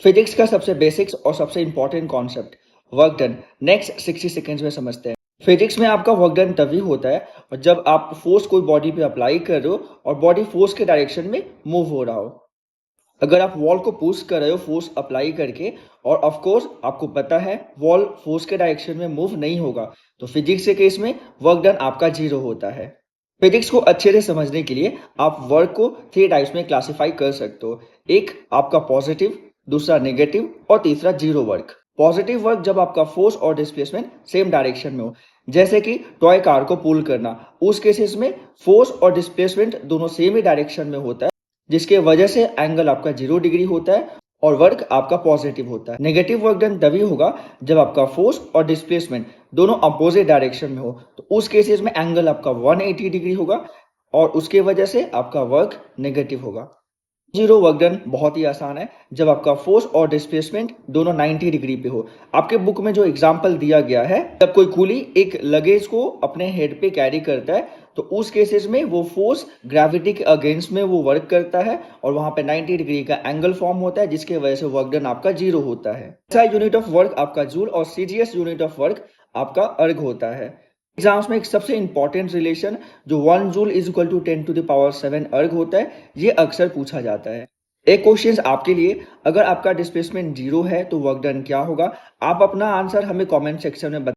Physics का सबसे basics और सबसे important concept work done next 60 seconds में समझते हैं। फिजिक्स में आपका वर्क डन तभी होता है और जब आप फोर्स कोई बॉडी पे अप्लाई कर रहे हो और बॉडी फोर्स के डायरेक्शन में मूव हो रहा हो। अगर आप वॉल को पुश कर रहे हो फोर्स अप्लाई करके और ऑफ कोर्स आपको पता है वॉल फोर्स के डायरेक्शन में मूव नहीं होगा, तो फिजिक्स के केस में वर्क डन आपका 0 होता है। फिजिक्स को अच्छे से समझने के लिए आप वर्क को 3 टाइप्स में क्लासिफाई कर सकते हो। एक आपका पॉजिटिव, दूसरा नेगेटिव और तीसरा जीरो वर्क। पॉजिटिव वर्क जब आपका फोर्स और डिस्प्लेसमेंट सेम डायरेक्शन में हो, जैसे कि टॉय कार को पुल करना, उस केसेस में फोर्स और डिस्प्लेसमेंट दोनों सेम ही डायरेक्शन में होता है, जिसके वजह से एंगल आपका 0 डिग्री होता है और वर्क आपका पॉजिटिव होता है। नेगेटिव वर्क डन तभी होगा जब आपका फोर्स और डिस्प्लेसमेंट दोनों अपोजिट डायरेक्शन में हो, तो उस केसेस में एंगल आपका 180 डिग्री होगा और उसके वजह से आपका वर्क नेगेटिव होगा। जीरो वर्क डन बहुत ही आसान है जब आपका फोर्स और डिस्प्लेसमेंट दोनों 90 डिग्री पे हो। आपके बुक में जो एग्जांपल दिया गया है, जब कोई कूली एक लगेज को अपने हेड पे कैरी करता है, तो उस केसेस में वो फोर्स ग्रेविटी के अगेंस्ट में वो वर्क करता है और वहां पे 90 डिग्री का एंगल फॉर्म होता है, जिसके वजह से वर्क डन आपका 0 होता है। ऐसा यूनिट ऑफ वर्क आपका जूल और सीजीएस यूनिट ऑफ वर्क आपका अर्ग होता है। एग्जाम्स में एक सबसे इंपॉर्टेंट रिलेशन जो 1 joule is equal to 10 to the power 7 erg होता है, ये अक्सर पूछा जाता है। एक क्वेश्चन आपके लिए, अगर आपका डिस्प्लेसमेंट 0 है तो वर्क डन क्या होगा? आप अपना आंसर हमें कमेंट सेक्शन में